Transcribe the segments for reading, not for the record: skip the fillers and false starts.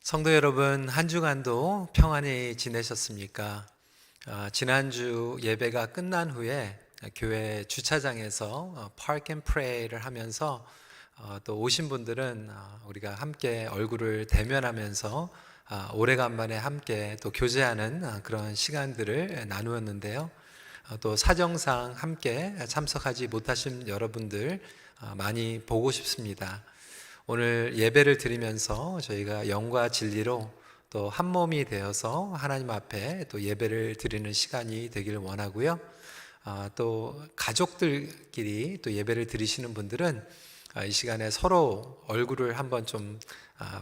성도 여러분, 한 주간도 평안히 지내셨습니까? 지난주 예배가 끝난 후에 교회 주차장에서 Park and Pray를 하면서 또 오신 분들은 우리가 함께 얼굴을 대면하면서 오래간만에 함께 또 교제하는 그런 시간들을 나누었는데요. 또 사정상 함께 참석하지 못하신 여러분들 많이 보고 싶습니다. 오늘 예배를 드리면서 저희가 영과 진리로 또 한 몸이 되어서 하나님 앞에 또 예배를 드리는 시간이 되기를 원하고요. 또 가족들끼리 또 예배를 드리시는 분들은 이 시간에 서로 얼굴을 한번 좀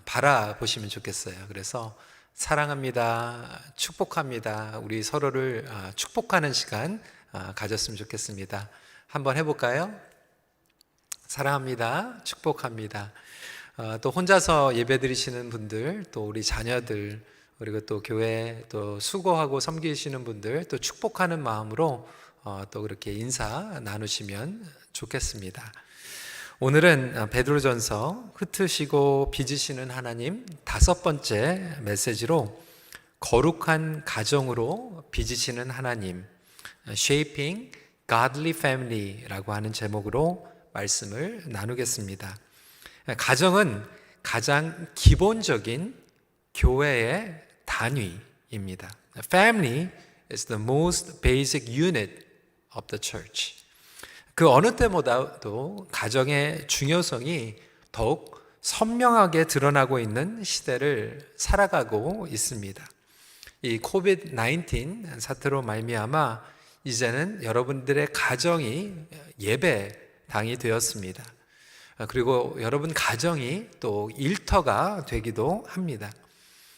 바라보시면 좋겠어요. 그래서 사랑합니다, 축복합니다, 우리 서로를 축복하는 시간 가졌으면 좋겠습니다. 한번 해볼까요? 사랑합니다, 축복합니다. 또 혼자서 예배드리시는 분들, 또 우리 자녀들, 그리고 또 교회 또 수고하고 섬기시는 분들, 또 축복하는 마음으로 또 그렇게 인사 나누시면 좋겠습니다. 오늘은 베드로전서 흩으시고 빚으시는 하나님 5번째 메시지로 거룩한 가정으로 빚으시는 하나님, Shaping Godly Family라고 하는 제목으로 말씀을 나누겠습니다. 가정은 가장 기본적인 교회의 단위입니다. Family is the most basic unit of the church. 그 어느 때보다도 가정의 중요성이 더욱 선명하게 드러나고 있는 시대를 살아가고 있습니다. 이 COVID-19 사태로 말미암아 이제는 여러분들의 가정이 예배당이 되었습니다. 그리고 여러분 가정이 또 일터가 되기도 합니다.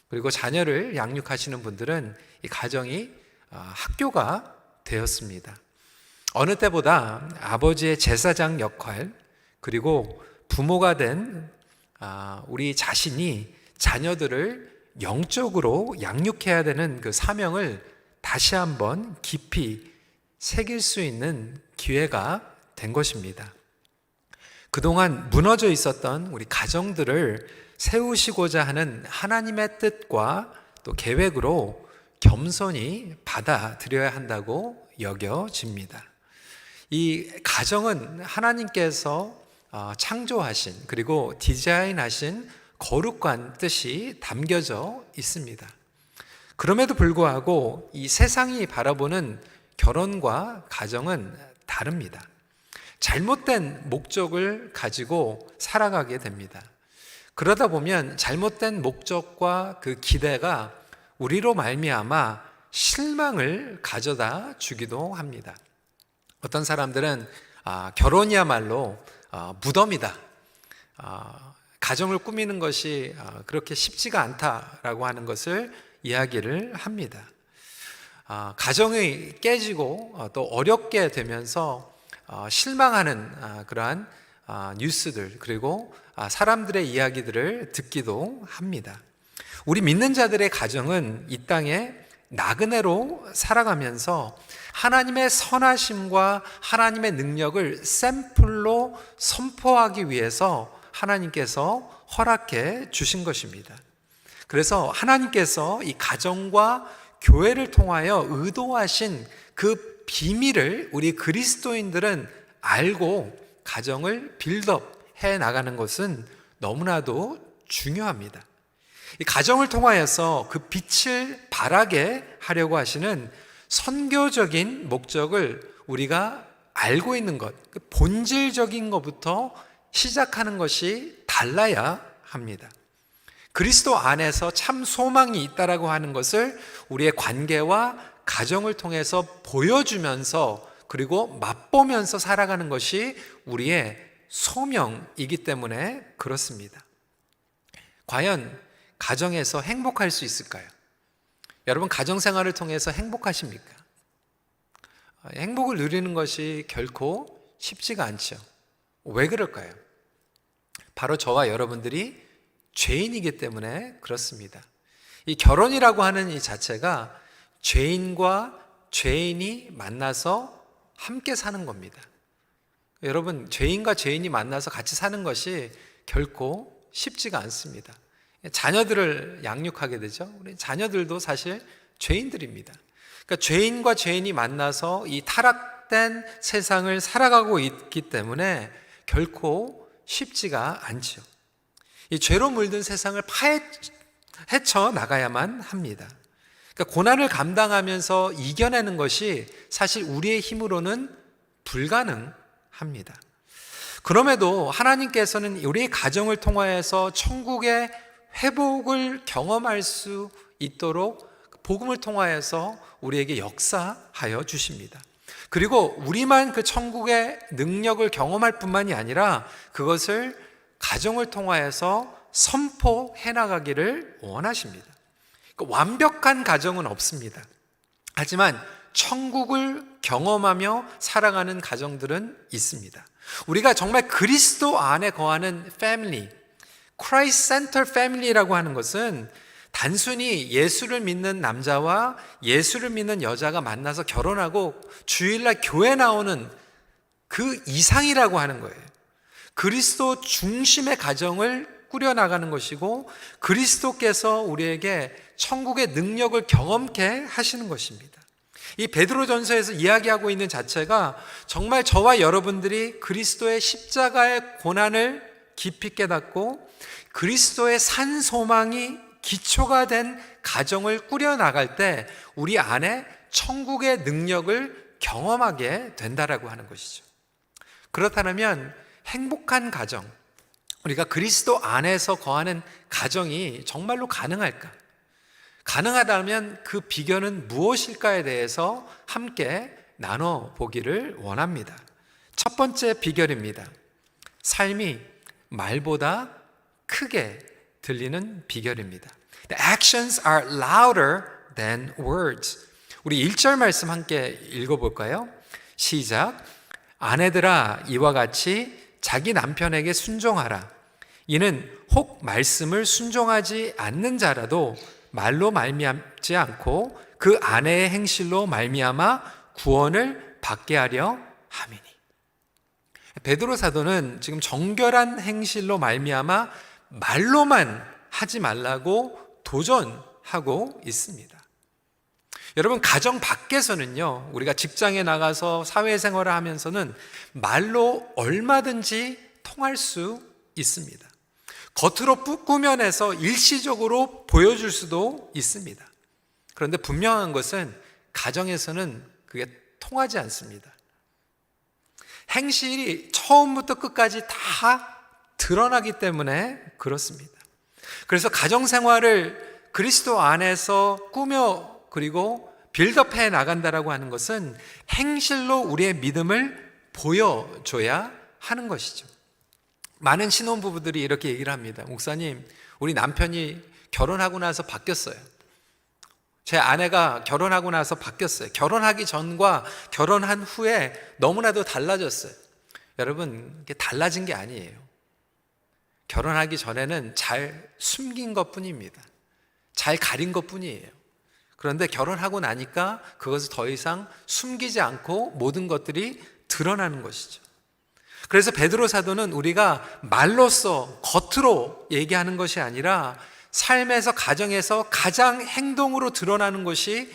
그리고 자녀를 양육하시는 분들은 이 가정이 학교가 되었습니다. 어느 때보다 아버지의 제사장 역할, 그리고 부모가 된 우리 자신이 자녀들을 영적으로 양육해야 되는 그 사명을 다시 한번 깊이 새길 수 있는 기회가 된 것입니다. 그동안 무너져 있었던 우리 가정들을 세우시고자 하는 하나님의 뜻과 또 계획으로 겸손히 받아들여야 한다고 여겨집니다. 이 가정은 하나님께서 창조하신, 그리고 디자인하신 거룩한 뜻이 담겨져 있습니다. 그럼에도 불구하고 이 세상이 바라보는 결혼과 가정은 다릅니다. 잘못된 목적을 가지고 살아가게 됩니다. 그러다 보면 잘못된 목적과 그 기대가 우리로 말미암아 실망을 가져다 주기도 합니다. 어떤 사람들은 결혼이야말로 무덤이다, 가정을 꾸미는 것이 그렇게 쉽지가 않다라고 하는 것을 이야기를 합니다. 가정이 깨지고 또 어렵게 되면서 실망하는 그러한 뉴스들, 그리고 사람들의 이야기들을 듣기도 합니다. 우리 믿는 자들의 가정은 이 땅에 나그네로 살아가면서 하나님의 선하심과 하나님의 능력을 샘플로 선포하기 위해서 하나님께서 허락해 주신 것입니다. 그래서 하나님께서 이 가정과 교회를 통하여 의도하신 그 비밀을 우리 그리스도인들은 알고 가정을 빌드업해 나가는 것은 너무나도 중요합니다. 이 가정을 통하여서 그 빛을 발하게 하려고 하시는 선교적인 목적을 우리가 알고 있는 것, 그 본질적인 것부터 시작하는 것이 달라야 합니다. 그리스도 안에서 참 소망이 있다라고 하는 것을 우리의 관계와 가정을 통해서 보여주면서, 그리고 맛보면서 살아가는 것이 우리의 소명이기 때문에 그렇습니다. 과연 가정에서 행복할 수 있을까요? 여러분, 가정생활을 통해서 행복하십니까? 행복을 누리는 것이 결코 쉽지가 않죠. 왜 그럴까요? 바로 저와 여러분들이 죄인이기 때문에 그렇습니다. 이 결혼이라고 하는 이 자체가 죄인과 죄인이 만나서 함께 사는 겁니다. 여러분, 죄인과 죄인이 만나서 같이 사는 것이 결코 쉽지가 않습니다. 자녀들을 양육하게 되죠. 우리 자녀들도 사실 죄인들입니다. 그러니까 죄인과 죄인이 만나서 이 타락된 세상을 살아가고 있기 때문에 결코 쉽지가 않죠. 이 죄로 물든 세상을 헤쳐 나가야만 합니다. 그러니까 고난을 감당하면서 이겨내는 것이 사실 우리의 힘으로는 불가능합니다. 그럼에도 하나님께서는 우리의 가정을 통하여서 천국의 회복을 경험할 수 있도록 복음을 통하여서 우리에게 역사하여 주십니다. 그리고 우리만 그 천국의 능력을 경험할 뿐만이 아니라 그것을 가정을 통하여서 선포해 나가기를 원하십니다. 그러니까 완벽한 가정은 없습니다. 하지만 천국을 경험하며 살아가는 가정들은 있습니다. 우리가 정말 그리스도 안에 거하는 패밀리, Christ Center Family라고 하는 것은 단순히 예수를 믿는 남자와 예수를 믿는 여자가 만나서 결혼하고 주일날 교회 나오는 그 이상이라고 하는 거예요. 그리스도 중심의 가정을 꾸려나가는 것이고 그리스도께서 우리에게 천국의 능력을 경험케 하시는 것입니다. 이 베드로전서에서 이야기하고 있는 자체가 정말 저와 여러분들이 그리스도의 십자가의 고난을 깊이 깨닫고 그리스도의 산 소망이 기초가 된 가정을 꾸려나갈 때 우리 안에 천국의 능력을 경험하게 된다라고 하는 것이죠. 그렇다면 행복한 가정, 우리가 그리스도 안에서 거하는 가정이 정말로 가능할까? 가능하다면 그 비결은 무엇일까에 대해서 함께 나눠보기를 원합니다. 첫 번째 비결입니다. 삶이 말보다 크게 들리는 비결입니다. The actions are louder than words. 우리 1절 말씀 함께 읽어볼까요? 시작. 아내들아 이와 같이 자기 남편에게 순종하라. 이는 혹 말씀을 순종하지 않는 자라도 말로 말미암지 않고 그 아내의 행실로 말미암아 구원을 받게 하려 함이니. 베드로 사도는 지금 정결한 행실로 말미암아 말로만 하지 말라고 도전하고 있습니다. 여러분, 가정 밖에서는요, 우리가 직장에 나가서 사회생활을 하면서는 말로 얼마든지 통할 수 있습니다. 겉으로 꾸며내서 일시적으로 보여줄 수도 있습니다. 그런데 분명한 것은 가정에서는 그게 통하지 않습니다. 행실이 처음부터 끝까지 다 드러나기 때문에 그렇습니다. 그래서 가정생활을 그리스도 안에서 꾸며 그리고 빌드업해 나간다라고 하는 것은 행실로 우리의 믿음을 보여줘야 하는 것이죠. 많은 신혼부부들이 이렇게 얘기를 합니다. 목사님, 우리 남편이 결혼하고 나서 바뀌었어요. 제 아내가 결혼하고 나서 바뀌었어요. 결혼하기 전과 결혼한 후에 너무나도 달라졌어요. 여러분, 이게 달라진 게 아니에요. 결혼하기 전에는 잘 숨긴 것 뿐입니다. 잘 가린 것 뿐이에요. 그런데 결혼하고 나니까 그것을 더 이상 숨기지 않고 모든 것들이 드러나는 것이죠. 그래서 베드로 사도는 우리가 말로써 겉으로 얘기하는 것이 아니라 삶에서 가정에서 가장 행동으로 드러나는 것이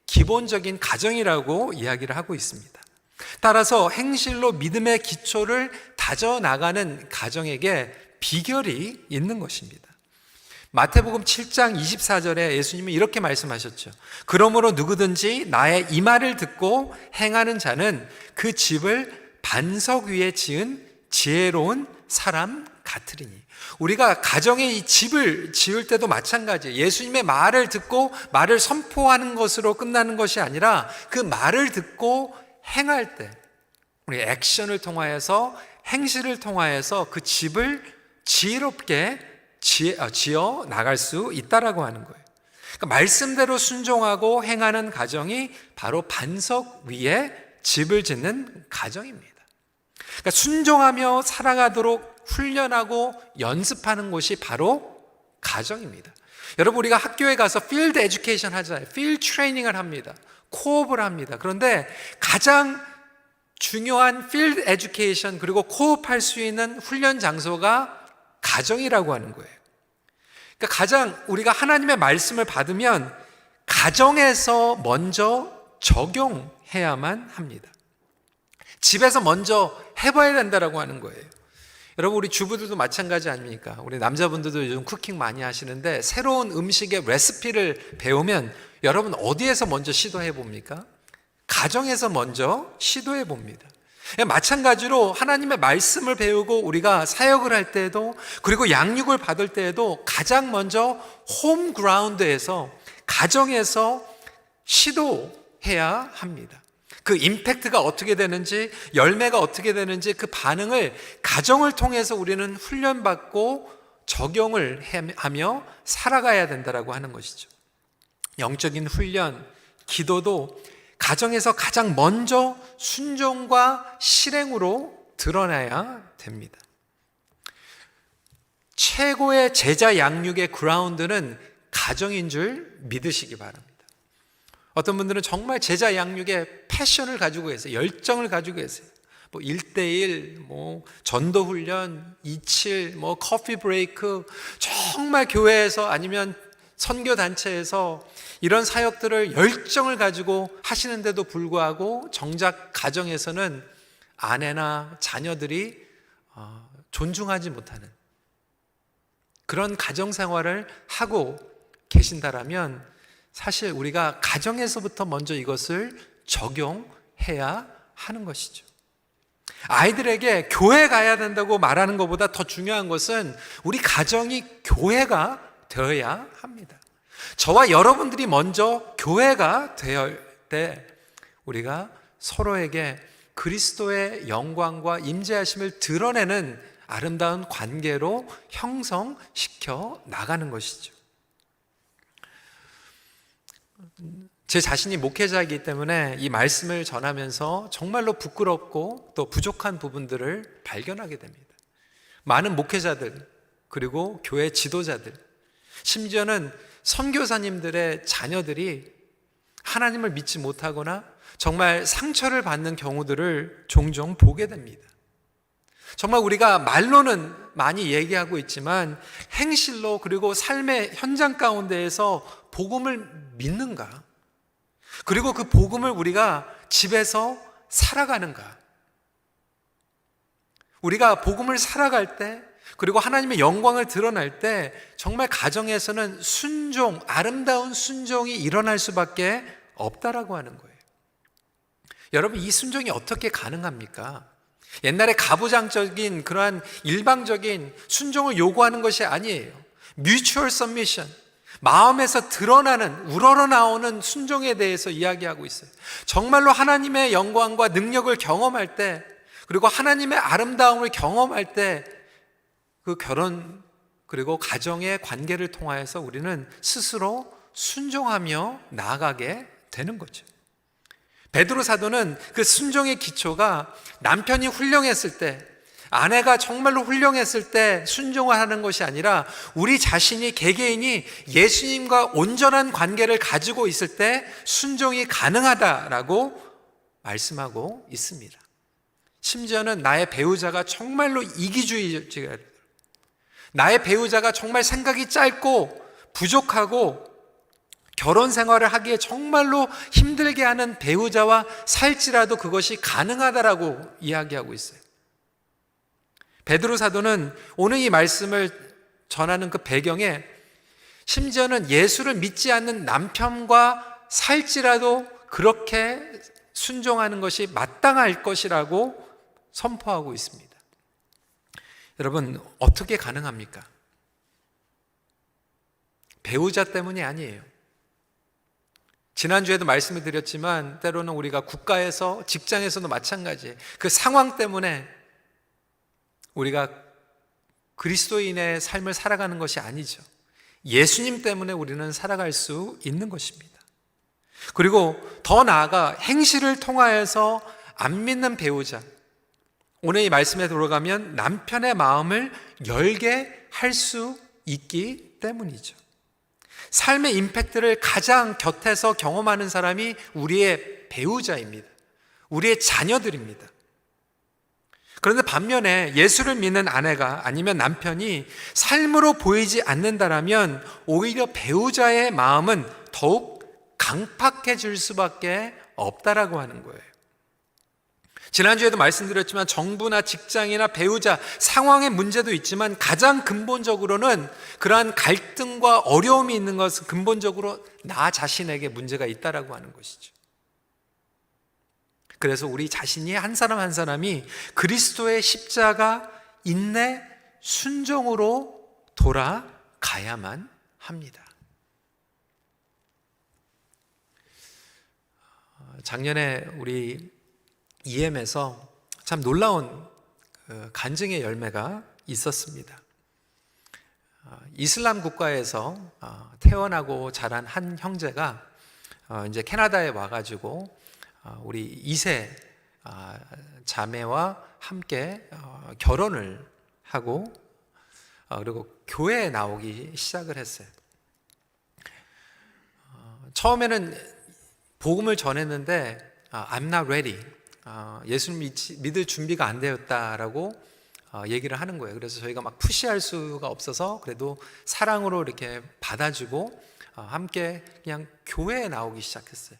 기본적인 가정이라고 이야기를 하고 있습니다. 따라서 행실로 믿음의 기초를 다져나가는 가정에게 비결이 있는 것입니다. 마태복음 7장 24절에 예수님은 이렇게 말씀하셨죠. 그러므로 누구든지 나의 이 말을 듣고 행하는 자는 그 집을 반석 위에 지은 지혜로운 사람 같으리니. 우리가 가정에 이 집을 지을 때도 마찬가지예요. 예수님의 말을 듣고 말을 선포하는 것으로 끝나는 것이 아니라 그 말을 듣고 행할 때 우리 액션을 통하여서 행실을 통하여서 그 집을 지혜롭게 지어 나갈 수 있다라고 하는 거예요. 그러니까 말씀대로 순종하고 행하는 가정이 바로 반석 위에 집을 짓는 가정입니다. 그러니까 순종하며 살아가도록 훈련하고 연습하는 곳이 바로 가정입니다. 여러분, 우리가 학교에 가서 필드 에듀케이션 하잖아요. 필드 트레이닝을 합니다. 코업을 합니다. 그런데 가장 중요한 필드 에듀케이션 그리고 코업할 수 있는 훈련 장소가 가정이라고 하는 거예요. 그러니까 가장 우리가 하나님의 말씀을 받으면 가정에서 먼저 적용해야만 합니다. 집에서 먼저 해봐야 된다라고 하는 거예요. 여러분, 우리 주부들도 마찬가지 아닙니까? 우리 남자분들도 요즘 쿠킹 많이 하시는데 새로운 음식의 레시피를 배우면 여러분 어디에서 먼저 시도해 봅니까? 가정에서 먼저 시도해 봅니다. 마찬가지로 하나님의 말씀을 배우고 우리가 사역을 할 때에도, 그리고 양육을 받을 때에도 가장 먼저 홈 그라운드에서, 가정에서 시도해야 합니다. 그 임팩트가 어떻게 되는지, 열매가 어떻게 되는지 그 반응을 가정을 통해서 우리는 훈련받고 적용을 하며 살아가야 된다라고 하는 것이죠. 영적인 훈련, 기도도 가정에서 가장 먼저 순종과 실행으로 드러나야 됩니다. 최고의 제자 양육의 그라운드는 가정인 줄 믿으시기 바랍니다. 어떤 분들은 정말 제자 양육에 패션을 가지고 계세요. 열정을 가지고 계세요. 1대1, 전도 훈련, 27, 커피 브레이크, 정말 교회에서 아니면 선교 단체에서 이런 사역들을 열정을 가지고 하시는데도 불구하고 정작 가정에서는 아내나 자녀들이 존중하지 못하는 그런 가정 생활을 하고 계신다라면 사실 우리가 가정에서부터 먼저 이것을 적용해야 하는 것이죠. 아이들에게 교회 가야 된다고 말하는 것보다 더 중요한 것은 우리 가정이 교회가 되어야 합니다. 저와 여러분들이 먼저 교회가 되어야 때 우리가 서로에게 그리스도의 영광과 임재하심을 드러내는 아름다운 관계로 형성시켜 나가는 것이죠. 제 자신이 목회자이기 때문에 이 말씀을 전하면서 정말로 부끄럽고 또 부족한 부분들을 발견하게 됩니다. 많은 목회자들, 그리고 교회 지도자들, 심지어는 선교사님들의 자녀들이 하나님을 믿지 못하거나 정말 상처를 받는 경우들을 종종 보게 됩니다. 정말 우리가 말로는 많이 얘기하고 있지만 행실로, 그리고 삶의 현장 가운데에서 복음을 믿는가? 그리고 그 복음을 우리가 집에서 살아가는가? 우리가 복음을 살아갈 때, 그리고 하나님의 영광을 드러날 때 정말 가정에서는 순종, 아름다운 순종이 일어날 수밖에 없다라고 하는 거예요. 여러분, 이 순종이 어떻게 가능합니까? 옛날에 가부장적인 그러한 일방적인 순종을 요구하는 것이 아니에요. 뮤추얼 서미션, 마음에서 드러나는, 우러러 나오는 순종에 대해서 이야기하고 있어요. 정말로 하나님의 영광과 능력을 경험할 때, 그리고 하나님의 아름다움을 경험할 때 그 결혼 그리고 가정의 관계를 통하여서 우리는 스스로 순종하며 나아가게 되는 거죠. 베드로 사도는 그 순종의 기초가 남편이 훌륭했을 때, 아내가 정말로 훌륭했을 때 순종을 하는 것이 아니라 우리 자신이, 개개인이 예수님과 온전한 관계를 가지고 있을 때 순종이 가능하다라고 말씀하고 있습니다. 심지어는 나의 배우자가 정말로 이기주의자가, 나의 배우자가 정말 생각이 짧고 부족하고 결혼 생활을 하기에 정말로 힘들게 하는 배우자와 살지라도 그것이 가능하다라고 이야기하고 있어요. 베드로 사도는 오늘 이 말씀을 전하는 그 배경에 심지어는 예수를 믿지 않는 남편과 살지라도 그렇게 순종하는 것이 마땅할 것이라고 선포하고 있습니다. 여러분, 어떻게 가능합니까? 배우자 때문이 아니에요. 지난주에도 말씀을 드렸지만 때로는 우리가 국가에서, 직장에서도 마찬가지예요. 그 상황 때문에 우리가 그리스도인의 삶을 살아가는 것이 아니죠. 예수님 때문에 우리는 살아갈 수 있는 것입니다. 그리고 더 나아가 행실을 통하여서 안 믿는 배우자, 오늘 이 말씀에 들어가면 남편의 마음을 열게 할 수 있기 때문이죠. 삶의 임팩트를 가장 곁에서 경험하는 사람이 우리의 배우자입니다. 우리의 자녀들입니다. 그런데 반면에 예수를 믿는 아내가 아니면 남편이 삶으로 보이지 않는다라면 오히려 배우자의 마음은 더욱 강팍해질 수밖에 없다라고 하는 거예요. 지난주에도 말씀드렸지만 정부나 직장이나 배우자 상황의 문제도 있지만 가장 근본적으로는 그러한 갈등과 어려움이 있는 것은 근본적으로 나 자신에게 문제가 있다라고 하는 것이죠. 그래서 우리 자신이 한 사람 한 사람이 그리스도의 십자가 인내 순종으로 돌아가야만 합니다. 작년에 우리 EM에서 참 놀라운 간증의 열매가 있었습니다. 이슬람 국가에서 태어나고 자란 한 형제가 이제 캐나다에 와가지고 우리 2세 자매와 함께 결혼을 하고 그리고 교회에 나오기 시작을 했어요. 처음에는 복음을 전했는데 I'm not ready. 예수님 믿을 준비가 안 되었다라고 얘기를 하는 거예요. 그래서 저희가 막 푸시할 수가 없어서 그래도 사랑으로 이렇게 받아주고 함께 그냥 교회에 나오기 시작했어요.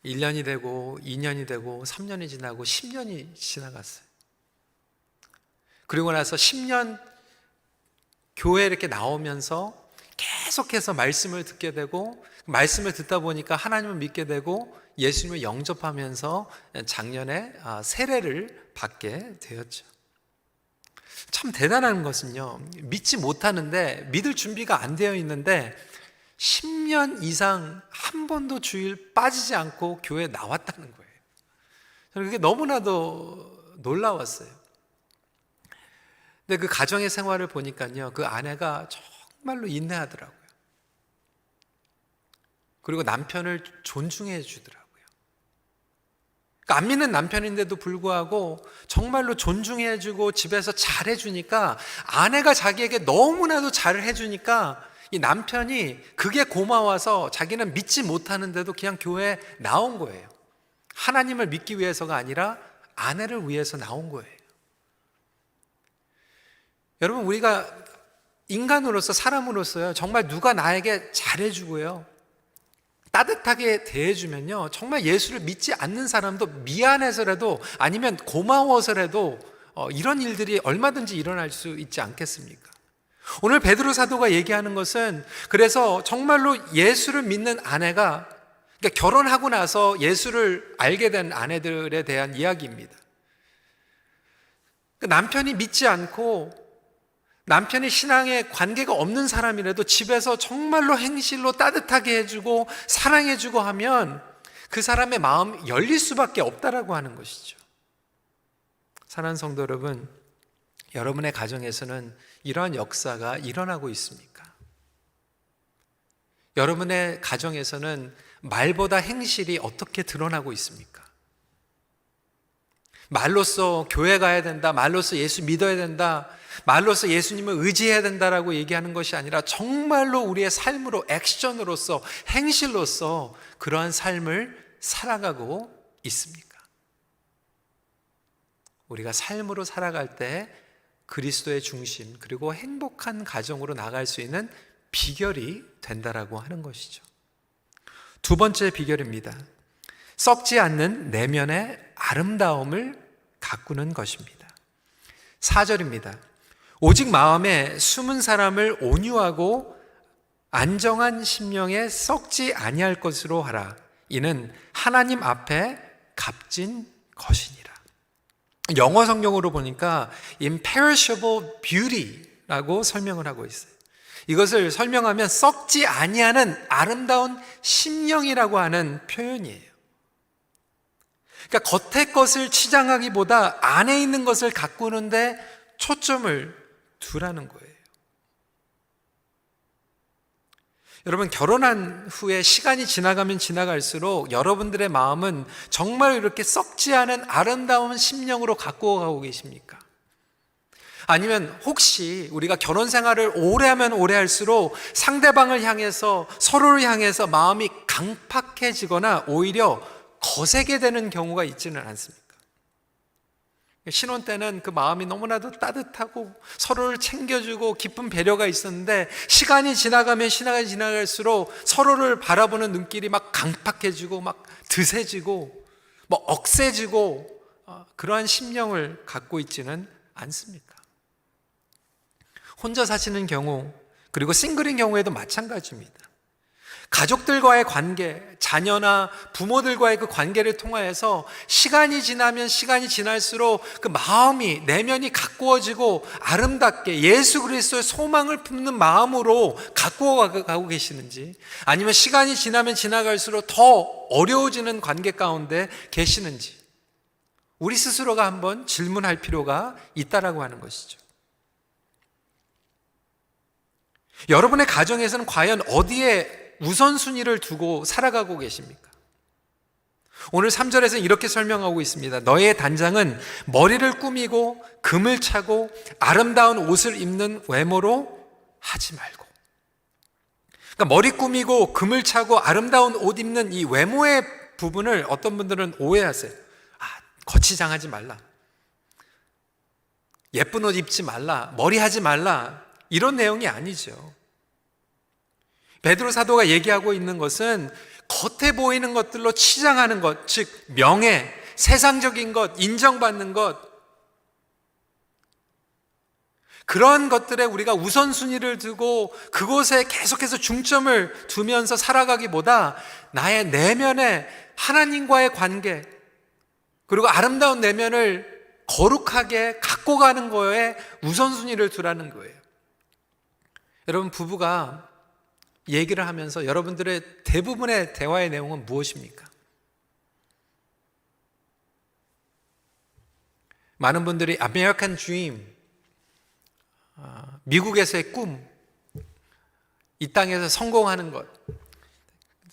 1년이 되고 2년이 되고 3년이 지나고 10년이 지나갔어요. 그리고 나서 10년 교회에 이렇게 나오면서 계속해서 말씀을 듣게 되고 말씀을 듣다 보니까 하나님을 믿게 되고 예수님을 영접하면서 작년에 세례를 받게 되었죠. 참 대단한 것은요, 믿지 못하는데 믿을 준비가 안 되어 있는데 10년 이상 한 번도 주일 빠지지 않고 교회에 나왔다는 거예요. 저는 그게 너무나도 놀라웠어요. 근데 그 가정의 생활을 보니까요, 그 아내가 정말로 인내하더라고요. 그리고 남편을 존중해 주더라고요. 그러니까 안 믿는 남편인데도 불구하고 정말로 존중해 주고 집에서 잘해 주니까 아내가 자기에게 너무나도 잘을 해 주니까 이 남편이 그게 고마워서 자기는 믿지 못하는데도 그냥 교회에 나온 거예요. 하나님을 믿기 위해서가 아니라 아내를 위해서 나온 거예요. 여러분, 우리가 인간으로서 사람으로서요, 정말 누가 나에게 잘해주고요, 따뜻하게 대해주면요, 정말 예수를 믿지 않는 사람도 미안해서라도 아니면 고마워서라도 이런 일들이 얼마든지 일어날 수 있지 않겠습니까? 오늘 베드로 사도가 얘기하는 것은 그래서 정말로 예수를 믿는 아내가, 그러니까 결혼하고 나서 예수를 알게 된 아내들에 대한 이야기입니다. 남편이 믿지 않고 남편이 신앙에 관계가 없는 사람이라도 집에서 정말로 행실로 따뜻하게 해주고 사랑해주고 하면 그 사람의 마음이 열릴 수밖에 없다라고 하는 것이죠. 사랑하는 성도 여러분, 여러분의 가정에서는 이러한 역사가 일어나고 있습니까? 여러분의 가정에서는 말보다 행실이 어떻게 드러나고 있습니까? 말로써 교회 가야 된다, 말로써 예수 믿어야 된다, 말로써 예수님을 의지해야 된다라고 얘기하는 것이 아니라 정말로 우리의 삶으로, 액션으로서, 행실로서 그러한 삶을 살아가고 있습니까? 우리가 삶으로 살아갈 때 그리스도의 중심, 그리고 행복한 가정으로 나갈 수 있는 비결이 된다라고 하는 것이죠. 두 번째 비결입니다. 썩지 않는 내면의 아름다움을 가꾸는 것입니다. 4절입니다. 오직 마음에 숨은 사람을 온유하고 안정한 심령에 썩지 아니할 것으로 하라. 이는 하나님 앞에 값진 것이니라. 영어 성경으로 보니까 imperishable beauty라고 설명을 하고 있어요. 이것을 설명하면 썩지 아니하는 아름다운 심령이라고 하는 표현이에요. 그러니까 겉의 것을 치장하기보다 안에 있는 것을 가꾸는데 초점을 두라는 거예요. 여러분, 결혼한 후에 시간이 지나가면 지나갈수록 여러분들의 마음은 정말 이렇게 썩지 않은 아름다운 심령으로 가꾸어가고 계십니까? 아니면 혹시 우리가 결혼 생활을 오래 하면 오래 할수록 상대방을 향해서, 서로를 향해서 마음이 강팍해지거나 오히려 거세게 되는 경우가 있지는 않습니까? 신혼 때는 그 마음이 너무나도 따뜻하고 서로를 챙겨주고 깊은 배려가 있었는데, 시간이 지나갈수록 서로를 바라보는 눈길이 막 강팍해지고 막 드세지고 뭐 억세지고, 그러한 심령을 갖고 있지는 않습니까? 혼자 사시는 경우, 그리고 싱글인 경우에도 마찬가지입니다. 가족들과의 관계, 자녀나 부모들과의 그 관계를 통하여서 시간이 지날수록 그 마음이, 내면이 가꾸어지고 아름답게 예수 그리스도의 소망을 품는 마음으로 가꾸어 가고 계시는지, 아니면 시간이 지나갈수록 더 어려워지는 관계 가운데 계시는지, 우리 스스로가 한번 질문할 필요가 있다라고 하는 것이죠. 여러분의 가정에서는 과연 어디에 우선순위를 두고 살아가고 계십니까? 오늘 3절에서 이렇게 설명하고 있습니다. 너의 단장은 머리를 꾸미고 금을 차고 아름다운 옷을 입는 외모로 하지 말고. 그러니까 머리 꾸미고 금을 차고 아름다운 옷 입는 이 외모의 부분을 어떤 분들은 오해하세요. 거치장하지 말라, 예쁜 옷 입지 말라, 머리 하지 말라, 이런 내용이 아니죠. 베드로 사도가 얘기하고 있는 것은 겉에 보이는 것들로 치장하는 것, 즉 명예, 세상적인 것, 인정받는 것, 그런 것들에 우리가 우선순위를 두고 그곳에 계속해서 중점을 두면서 살아가기보다 나의 내면의 하나님과의 관계, 그리고 아름다운 내면을 거룩하게 갖고 가는 거에 우선순위를 두라는 거예요. 여러분, 부부가 얘기를 하면서 여러분들의 대부분의 대화의 내용은 무엇입니까? 많은 분들이 아메리칸 드림, 미국에서의 꿈, 이 땅에서 성공하는 것,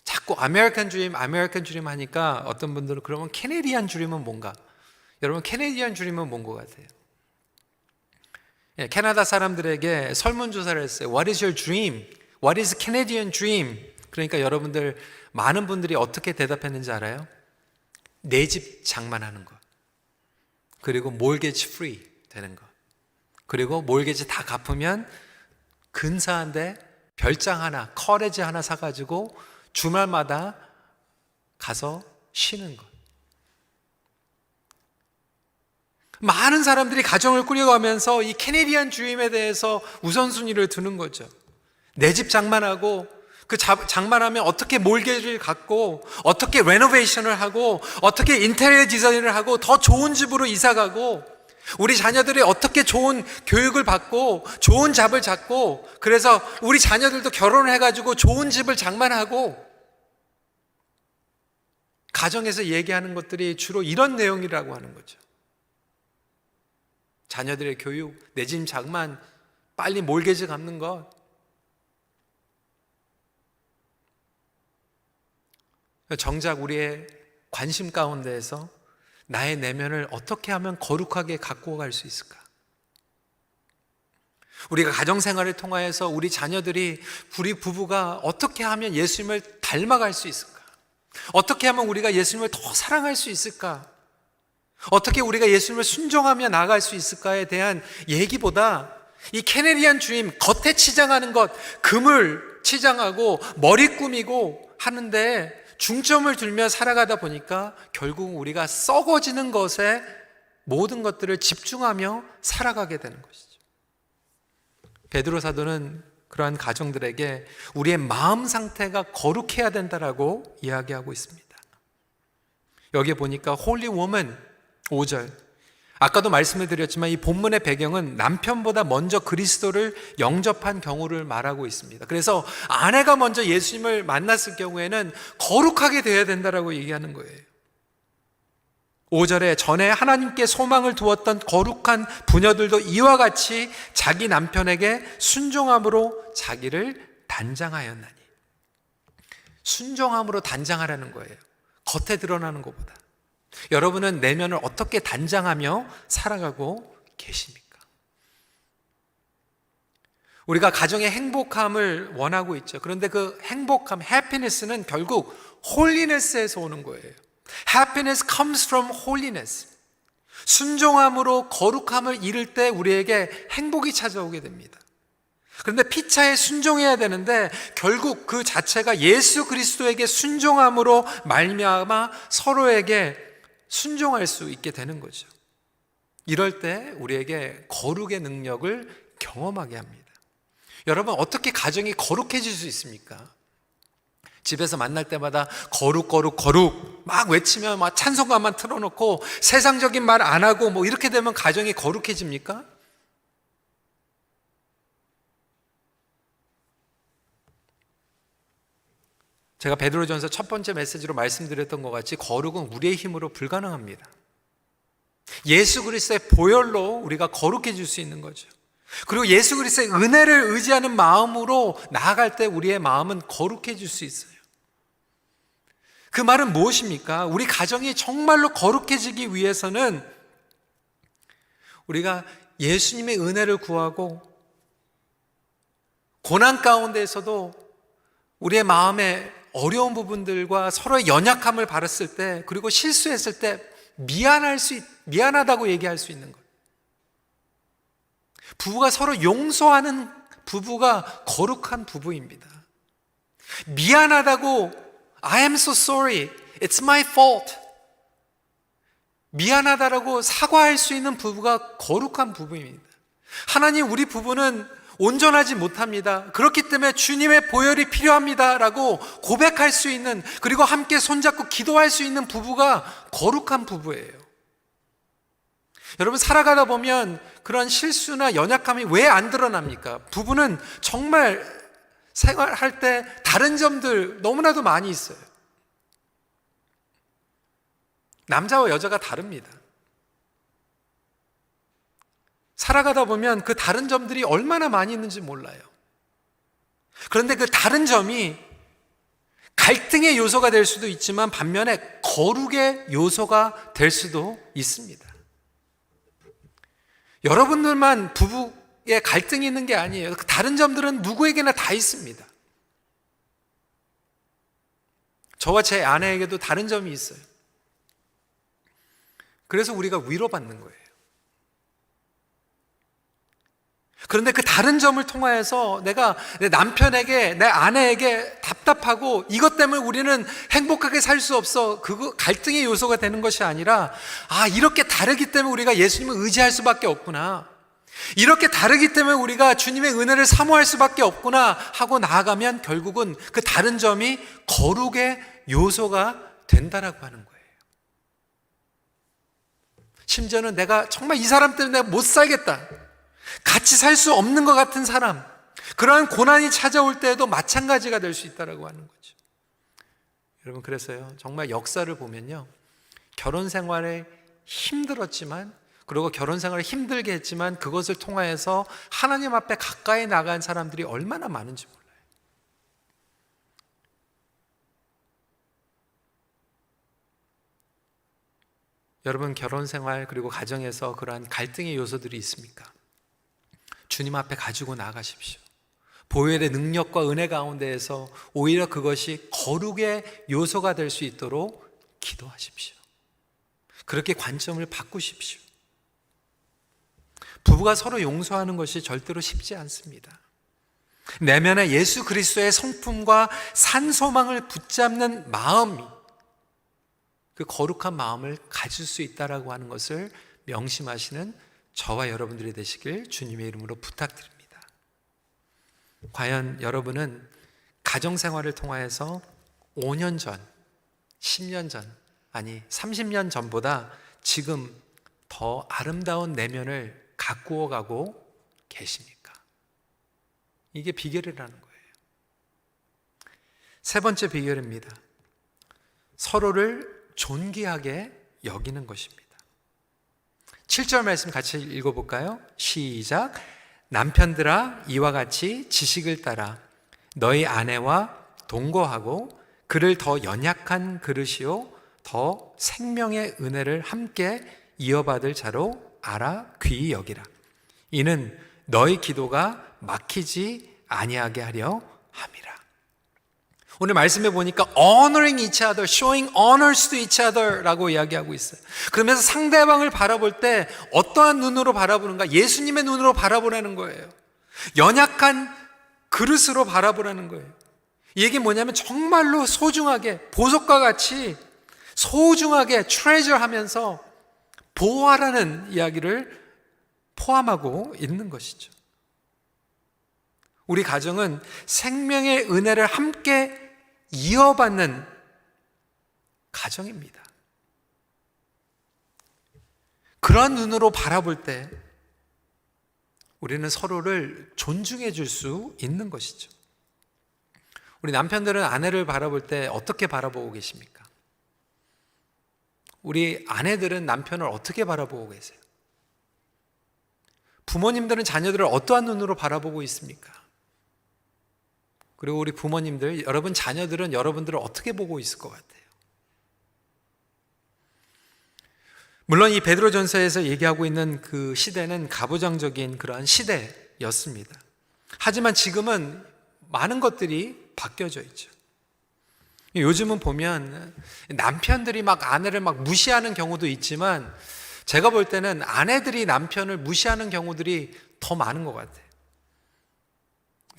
자꾸 아메리칸 드림 하니까 어떤 분들은 그러면 캐네디안 드림은 뭔가? 여러분, 캐네디안 드림은 뭔 것 같아요? 캐나다 사람들에게 설문조사를 했어요. What is your dream? What is Canadian dream? 그러니까 여러분들, 많은 분들이 어떻게 대답했는지 알아요? 내 집 장만하는 것, 그리고 mortgage free 되는 것, 그리고 몰게지 다 갚으면 근사한데 별장 하나, 커레지 하나 사가지고 주말마다 가서 쉬는 것. 많은 사람들이 가정을 꾸려가면서 이 캐네디안 드림에 대해서 우선순위를 두는 거죠. 내 집 장만하고, 그 장만하면 어떻게 몰개를 갖고, 어떻게 레노베이션을 하고, 어떻게 인테리어 디자인을 하고, 더 좋은 집으로 이사가고, 우리 자녀들이 어떻게 좋은 교육을 받고 좋은 잡을 잡고, 그래서 우리 자녀들도 결혼을 해가지고 좋은 집을 장만하고, 가정에서 얘기하는 것들이 주로 이런 내용이라고 하는 거죠. 자녀들의 교육, 내 집 장만, 빨리 몰개지 갚는 것. 정작 우리의 관심 가운데에서 나의 내면을 어떻게 하면 거룩하게 갖고 갈 수 있을까? 우리가 가정생활을 통하여서 우리 자녀들이, 우리 부부가 어떻게 하면 예수님을 닮아갈 수 있을까? 어떻게 하면 우리가 예수님을 더 사랑할 수 있을까? 어떻게 우리가 예수님을 순종하며 나아갈 수 있을까에 대한 얘기보다, 이 캐네디안 드림, 겉에 치장하는 것, 금을 치장하고 머리 꾸미고 하는데 중점을 두며 살아가다 보니까 결국 우리가 썩어지는 것에 모든 것들을 집중하며 살아가게 되는 것이죠. 베드로 사도는 그러한 가정들에게 우리의 마음 상태가 거룩해야 된다라고 이야기하고 있습니다. 여기에 보니까 홀리 워먼 5절, 아까도 말씀을 드렸지만 이 본문의 배경은 남편보다 먼저 그리스도를 영접한 경우를 말하고 있습니다. 그래서 아내가 먼저 예수님을 만났을 경우에는 거룩하게 되어야 된다라고 얘기하는 거예요. 5절에 전에 하나님께 소망을 두었던 거룩한 부녀들도 이와 같이 자기 남편에게 순종함으로 자기를 단장하였나니. 순종함으로 단장하라는 거예요. 겉에 드러나는 것보다. 여러분은 내면을 어떻게 단장하며 살아가고 계십니까? 우리가 가정의 행복함을 원하고 있죠. 그런데 그 행복함, happiness는 결국 holiness에서 오는 거예요. Happiness comes from holiness. 순종함으로 거룩함을 이룰 때 우리에게 행복이 찾아오게 됩니다. 그런데 피차에 순종해야 되는데 결국 그 자체가 예수 그리스도에게 순종함으로 말미암아 서로에게 순종할 수 있게 되는 거죠. 이럴 때 우리에게 거룩의 능력을 경험하게 합니다. 여러분, 어떻게 가정이 거룩해질 수 있습니까? 집에서 만날 때마다 거룩 거룩 거룩 막 외치면 막 찬송가만 틀어놓고 세상적인 말 안 하고 뭐 이렇게 되면 가정이 거룩해집니까? 제가 베드로전서 첫 번째 메시지로 말씀드렸던 것 같이 거룩은 우리의 힘으로 불가능합니다. 예수 그리스도의 보혈로 우리가 거룩해질 수 있는 거죠. 그리고 예수 그리스도의 은혜를 의지하는 마음으로 나아갈 때 우리의 마음은 거룩해질 수 있어요. 그 말은 무엇입니까? 우리 가정이 정말로 거룩해지기 위해서는 우리가 예수님의 은혜를 구하고 고난 가운데에서도 우리의 마음에 어려운 부분들과 서로의 연약함을 바랐을 때, 그리고 실수했을 때 미안하다고 얘기할 수 있는 것. 부부가 서로 용서하는 부부가 거룩한 부부입니다. 미안하다고 I am so sorry, it's my fault, 미안하다라고 사과할 수 있는 부부가 거룩한 부부입니다. 하나님, 우리 부부는 온전하지 못합니다. 그렇기 때문에 주님의 보혈이 필요합니다 라고 고백할 수 있는, 그리고 함께 손잡고 기도할 수 있는 부부가 거룩한 부부예요. 여러분, 살아가다 보면 그런 실수나 연약함이 왜 안 드러납니까? 부부는 정말 생활할 때 다른 점들 너무나도 많이 있어요. 남자와 여자가 다릅니다. 살아가다 보면 그 다른 점들이 얼마나 많이 있는지 몰라요. 그런데 그 다른 점이 갈등의 요소가 될 수도 있지만 반면에 거룩의 요소가 될 수도 있습니다. 여러분들만 부부에 갈등이 있는 게 아니에요. 그 다른 점들은 누구에게나 다 있습니다. 저와 제 아내에게도 다른 점이 있어요. 그래서 우리가 위로받는 거예요. 그런데 그 다른 점을 통하여서 내가 내 남편에게, 내 아내에게 답답하고 이것 때문에 우리는 행복하게 살 수 없어, 그거 갈등의 요소가 되는 것이 아니라, 아, 이렇게 다르기 때문에 우리가 예수님을 의지할 수밖에 없구나, 이렇게 다르기 때문에 우리가 주님의 은혜를 사모할 수밖에 없구나 하고 나아가면 결국은 그 다른 점이 거룩의 요소가 된다라고 하는 거예요. 심지어는 내가 정말 이 사람 때문에 내가 못 살겠다, 같이 살 수 없는 것 같은 사람, 그러한 고난이 찾아올 때에도 마찬가지가 될 수 있다고 하는 거죠. 여러분, 그래서요, 정말 역사를 보면요, 결혼 생활에 힘들었지만, 그리고 결혼 생활을 힘들게 했지만 그것을 통하여서 하나님 앞에 가까이 나간 사람들이 얼마나 많은지 몰라요. 여러분, 결혼 생활 그리고 가정에서 그러한 갈등의 요소들이 있습니까? 주님 앞에 가지고 나가십시오. 보혈의 능력과 은혜 가운데에서 오히려 그것이 거룩의 요소가 될 수 있도록 기도하십시오. 그렇게 관점을 바꾸십시오. 부부가 서로 용서하는 것이 절대로 쉽지 않습니다. 내면에 예수 그리스도의 성품과 산소망을 붙잡는 마음이, 그 거룩한 마음을 가질 수 있다라고 하는 것을 명심하시는 저와 여러분들이 되시길 주님의 이름으로 부탁드립니다. 과연 여러분은 가정생활을 통하여서 5년 전, 10년 전, 아니 30년 전보다 지금 더 아름다운 내면을 가꾸어 가고 계십니까? 이게 비결이라는 거예요. 세 번째 비결입니다. 서로를 존귀하게 여기는 것입니다. 7절 말씀 같이 읽어볼까요? 시작. 남편들아, 이와 같이 지식을 따라 너희 아내와 동거하고 그를 더 연약한 그릇이요 더 생명의 은혜를 함께 이어받을 자로 알아 귀히 여기라. 이는 너희 기도가 막히지 아니하게 하려 함이라. 오늘 말씀해 보니까 honoring each other, showing honors to each other 라고 이야기하고 있어요. 그러면서 상대방을 바라볼 때 어떠한 눈으로 바라보는가? 예수님의 눈으로 바라보라는 거예요. 연약한 그릇으로 바라보라는 거예요. 이 얘기 뭐냐면 정말로 소중하게, 보석과 같이 소중하게 treasure 하면서 보호하라는 이야기를 포함하고 있는 것이죠. 우리 가정은 생명의 은혜를 함께 이어받는 가정입니다. 그런 눈으로 바라볼 때 우리는 서로를 존중해 줄 수 있는 것이죠. 우리 남편들은 아내를 바라볼 때 어떻게 바라보고 계십니까? 우리 아내들은 남편을 어떻게 바라보고 계세요? 부모님들은 자녀들을 어떠한 눈으로 바라보고 있습니까? 그리고 우리 부모님들, 여러분 자녀들은 여러분들을 어떻게 보고 있을 것 같아요? 물론 이 베드로전서에서 얘기하고 있는 그 시대는 가부장적인 그러한 시대였습니다. 하지만 지금은 많은 것들이 바뀌어져 있죠. 요즘은 보면 남편들이 막 아내를 막 무시하는 경우도 있지만 제가 볼 때는 아내들이 남편을 무시하는 경우들이 더 많은 것 같아요.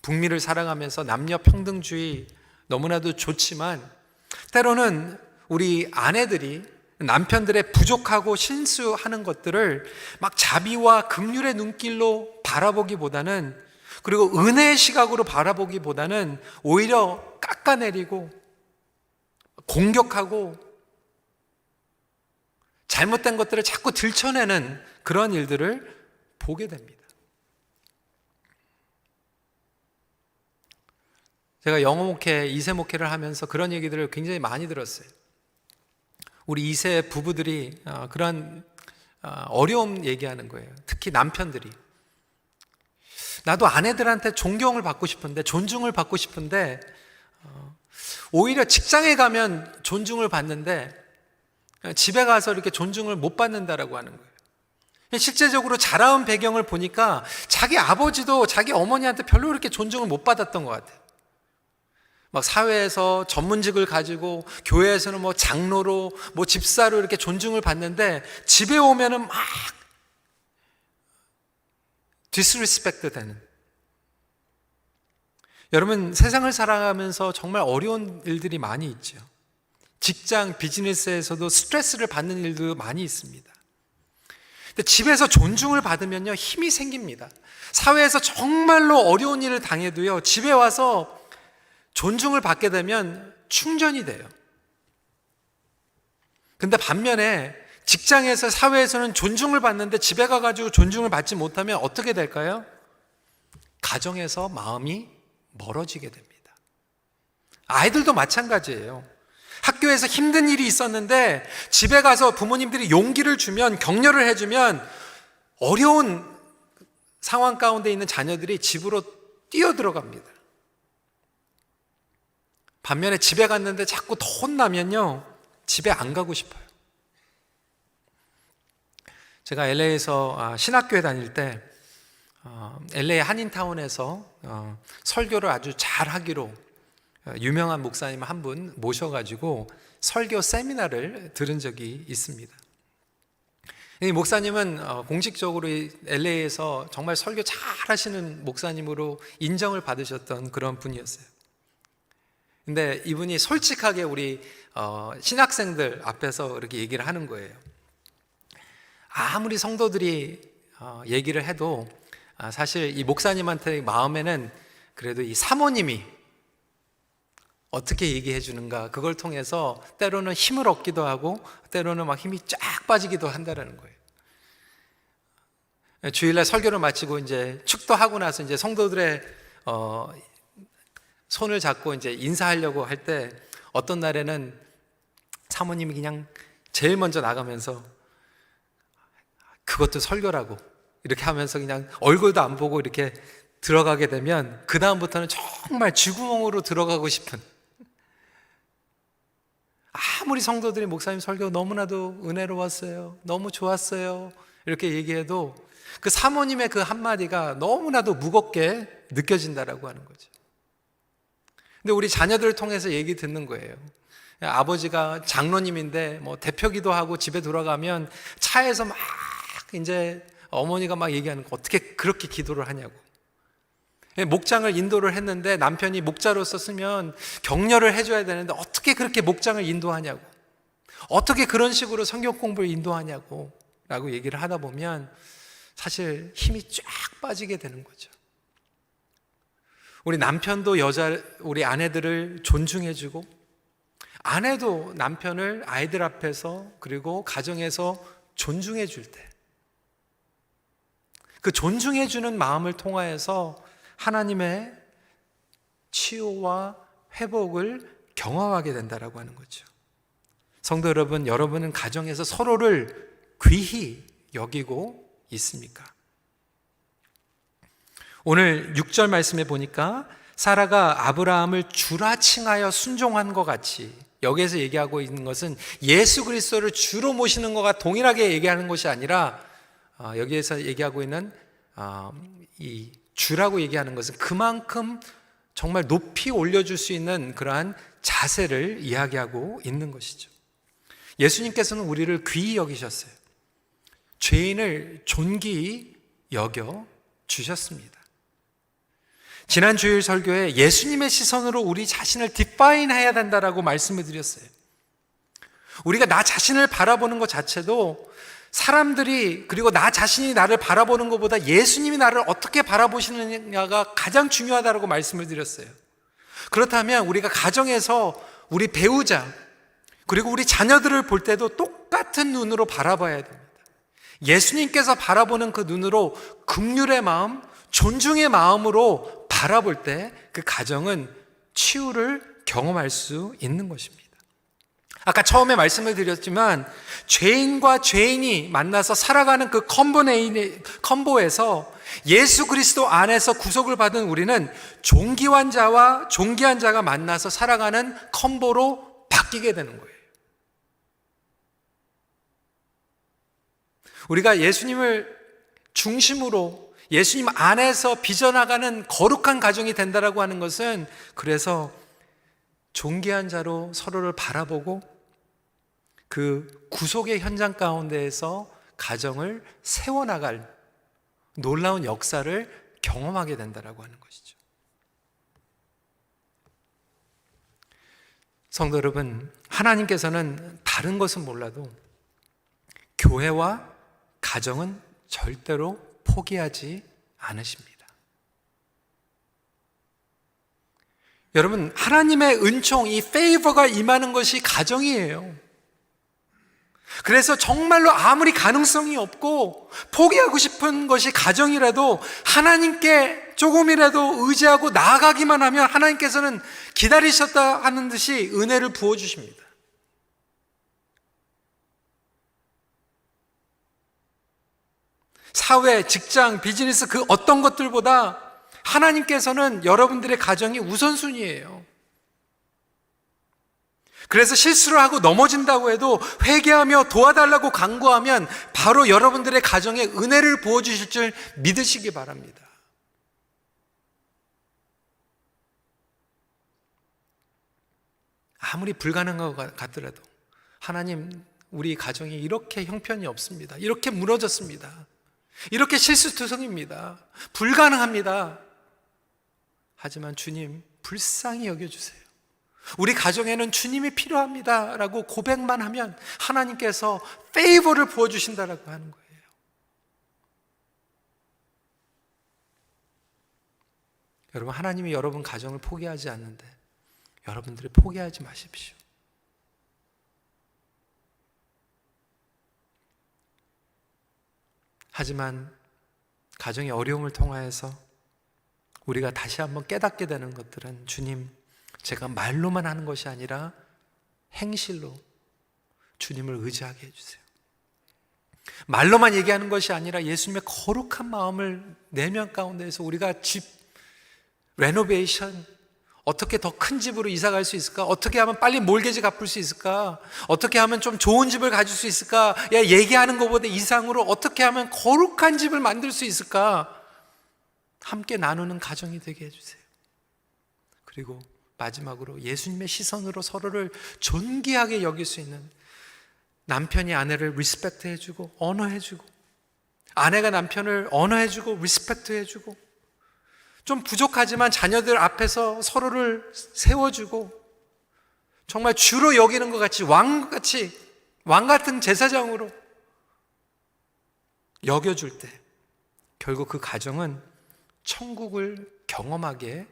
북미를 사랑하면서 남녀 평등주의 너무나도 좋지만 때로는 우리 아내들이 남편들의 부족하고 실수하는 것들을 막 자비와 긍휼의 눈길로 바라보기보다는, 그리고 은혜의 시각으로 바라보기보다는 오히려 깎아내리고 공격하고 잘못된 것들을 자꾸 들춰내는 그런 일들을 보게 됩니다. 제가 영어 목회, 2세 목회를 하면서 그런 얘기들을 굉장히 많이 들었어요. 우리 2세 부부들이 그런 어려움 얘기하는 거예요. 특히 남편들이. 나도 아내들한테 존경을 받고 싶은데, 존중을 받고 싶은데 오히려 직장에 가면 존중을 받는데 집에 가서 이렇게 존중을 못 받는다라고 하는 거예요. 실제적으로 자라온 배경을 보니까 자기 아버지도 자기 어머니한테 별로 그렇게 존중을 못 받았던 것 같아요. 막 사회에서 전문직을 가지고 교회에서는 뭐 장로로 뭐 집사로 이렇게 존중을 받는데 집에 오면은 막 디스리스펙트 되는. 여러분, 세상을 살아가면서 정말 어려운 일들이 많이 있죠. 직장, 비즈니스에서도 스트레스를 받는 일도 많이 있습니다. 근데 집에서 존중을 받으면요, 힘이 생깁니다. 사회에서 정말로 어려운 일을 당해도요, 집에 와서 존중을 받게 되면 충전이 돼요. 근데 반면에 직장에서, 사회에서는 존중을 받는데 집에 가가지고 존중을 받지 못하면 어떻게 될까요? 가정에서 마음이 멀어지게 됩니다. 아이들도 마찬가지예요. 학교에서 힘든 일이 있었는데 집에 가서 부모님들이 용기를 주면, 격려를 해주면 어려운 상황 가운데 있는 자녀들이 집으로 뛰어들어갑니다. 반면에 집에 갔는데 자꾸 더 혼나면요, 집에 안 가고 싶어요. 제가 LA에서 신학교에 다닐 때 LA 한인타운에서 설교를 아주 잘하기로 유명한 목사님 한 분 모셔가지고 설교 세미나를 들은 적이 있습니다. 이 목사님은 공식적으로 LA에서 정말 설교 잘하시는 목사님으로 인정을 받으셨던 그런 분이었어요. 근데 이분이 솔직하게 우리 신학생들 앞에서 이렇게 얘기를 하는 거예요. 아무리 성도들이 얘기를 해도 사실 이 목사님한테 마음에는 그래도 이 사모님이 어떻게 얘기해 주는가, 그걸 통해서 때로는 힘을 얻기도 하고 때로는 막 힘이 쫙 빠지기도 한다는 거예요. 주일날 설교를 마치고 이제 축도하고 나서 이제 성도들의 손을 잡고 이제 인사하려고 할 때 어떤 날에는 사모님이 그냥 제일 먼저 나가면서 그것도 설교라고 이렇게 하면서 그냥 얼굴도 안 보고 이렇게 들어가게 되면 그 다음부터는 정말 쥐구멍으로 들어가고 싶은, 아무리 성도들이 목사님 설교 너무나도 은혜로웠어요, 너무 좋았어요 이렇게 얘기해도 그 사모님의 그 한마디가 너무나도 무겁게 느껴진다라고 하는 거죠. 근데 우리 자녀들을 통해서 얘기 듣는 거예요. 아버지가 장로님인데 뭐 대표기도 하고 집에 돌아가면 차에서 막 이제 어머니가 막 얘기하는 거, 어떻게 그렇게 기도를 하냐고. 목장을 인도를 했는데 남편이 목자로서 쓰면 격려를 해줘야 되는데 어떻게 그렇게 목장을 인도하냐고, 어떻게 그런 식으로 성경 공부를 인도하냐고 라고 얘기를 하다 보면 사실 힘이 쫙 빠지게 되는 거죠. 우리 남편도 우리 아내들을 존중해주고, 아내도 남편을 아이들 앞에서 그리고 가정에서 존중해 줄 때, 그 존중해 주는 마음을 통하여서 하나님의 치유와 회복을 경험하게 된다라고 하는 거죠. 성도 여러분, 여러분은 가정에서 서로를 귀히 여기고 있습니까? 오늘 6절 말씀에 보니까 사라가 아브라함을 주라 칭하여 순종한 것 같이, 여기에서 얘기하고 있는 것은 예수 그리스도를 주로 모시는 것과 동일하게 얘기하는 것이 아니라, 여기에서 얘기하고 있는 이 주라고 얘기하는 것은 그만큼 정말 높이 올려줄 수 있는 그러한 자세를 이야기하고 있는 것이죠. 예수님께서는 우리를 귀히 여기셨어요. 죄인을 존귀히 여겨 주셨습니다. 지난 주일 설교에 예수님의 시선으로 우리 자신을 디파인 해야 된다라고 말씀을 드렸어요. 우리가 나 자신을 바라보는 것 자체도 사람들이, 그리고 나 자신이 나를 바라보는 것보다 예수님이 나를 어떻게 바라보시느냐가 가장 중요하다고 말씀을 드렸어요. 그렇다면 우리가 가정에서 우리 배우자 그리고 우리 자녀들을 볼 때도 똑같은 눈으로 바라봐야 됩니다. 예수님께서 바라보는 그 눈으로 긍휼의 마음, 존중의 마음으로 바라볼 때 그 가정은 치유를 경험할 수 있는 것입니다. 아까 처음에 말씀을 드렸지만 죄인과 죄인이 만나서 살아가는 그 컴보에서 예수 그리스도 안에서 구속을 받은 우리는 종기한 자와 종기한 자가 만나서 살아가는 컴보로 바뀌게 되는 거예요. 우리가 예수님을 중심으로 예수님 안에서 빚어나가는 거룩한 가정이 된다라고 하는 것은, 그래서 존귀한 자로 서로를 바라보고 그 구속의 현장 가운데에서 가정을 세워나갈 놀라운 역사를 경험하게 된다라고 하는 것이죠. 성도 여러분, 하나님께서는 다른 것은 몰라도 교회와 가정은 절대로 포기하지 않으십니다. 여러분, 하나님의 은총, 이 페이버가 임하는 것이 가정이에요. 그래서 정말로 아무리 가능성이 없고 포기하고 싶은 것이 가정이라도 하나님께 조금이라도 의지하고 나아가기만 하면 하나님께서는 기다리셨다 하는 듯이 은혜를 부어주십니다. 사회, 직장, 비즈니스 그 어떤 것들보다 하나님께서는 여러분들의 가정이 우선순위예요. 그래서 실수를 하고 넘어진다고 해도 회개하며 도와달라고 간구하면 바로 여러분들의 가정에 은혜를 부어주실 줄 믿으시기 바랍니다. 아무리 불가능한 것 같더라도 하나님, 우리 가정이 이렇게 형편이 없습니다. 이렇게 무너졌습니다. 이렇게 실수투성입니다. 불가능합니다. 하지만 주님, 불쌍히 여겨주세요. 우리 가정에는 주님이 필요합니다 라고 고백만 하면 하나님께서 페이버를 부어주신다라고 하는 거예요. 여러분, 하나님이 여러분 가정을 포기하지 않는데 여러분들이 포기하지 마십시오. 하지만 가정의 어려움을 통하여서 우리가 다시 한번 깨닫게 되는 것들은, 주님, 제가 말로만 하는 것이 아니라 행실로 주님을 의지하게 해주세요. 말로만 얘기하는 것이 아니라 예수님의 거룩한 마음을 내면 가운데에서 우리가 집 레노베이션, 어떻게 더 큰 집으로 이사 갈 수 있을까? 어떻게 하면 빨리 몰개지 갚을 수 있을까? 어떻게 하면 좀 좋은 집을 가질 수 있을까? 얘기하는 것보다 이상으로 어떻게 하면 거룩한 집을 만들 수 있을까? 함께 나누는 가정이 되게 해주세요. 그리고 마지막으로 예수님의 시선으로 서로를 존귀하게 여길 수 있는, 남편이 아내를 리스펙트 해주고 언어해주고, 아내가 남편을 언어해주고 리스펙트해주고, 좀 부족하지만 자녀들 앞에서 서로를 세워주고, 정말 주로 여기는 것 같이 왕 같은 제사장으로 여겨줄 때 결국 그 가정은 천국을 경험하게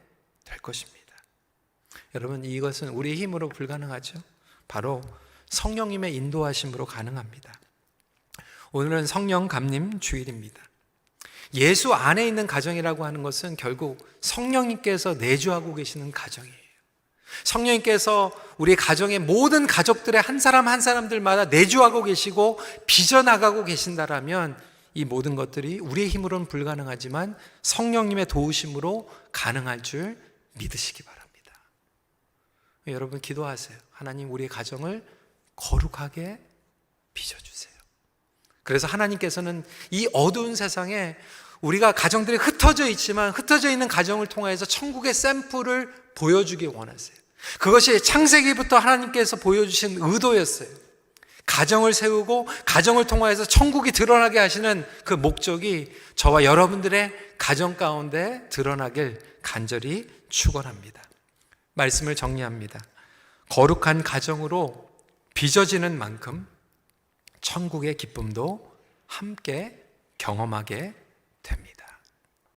될 것입니다. 여러분, 이것은 우리의 힘으로 불가능하죠. 바로 성령님의 인도하심으로 가능합니다. 오늘은 성령 감림 주일입니다. 예수 안에 있는 가정이라고 하는 것은 결국 성령님께서 내주하고 계시는 가정이에요. 성령님께서 우리 가정의 모든 가족들의 한 사람 한 사람들마다 내주하고 계시고 빚어나가고 계신다라면 이 모든 것들이 우리의 힘으로는 불가능하지만 성령님의 도우심으로 가능할 줄 믿으시기 바랍니다. 여러분, 기도하세요. 하나님, 우리의 가정을 거룩하게 빚어주세요. 그래서 하나님께서는 이 어두운 세상에 우리가 가정들이 흩어져 있지만 흩어져 있는 가정을 통해서 천국의 샘플을 보여주기 원하세요. 그것이 창세기부터 하나님께서 보여주신 의도였어요. 가정을 세우고 가정을 통해서 천국이 드러나게 하시는 그 목적이 저와 여러분들의 가정 가운데 드러나길 간절히 축원합니다. 말씀을 정리합니다. 거룩한 가정으로 빚어지는 만큼 천국의 기쁨도 함께 경험하게 됩니다.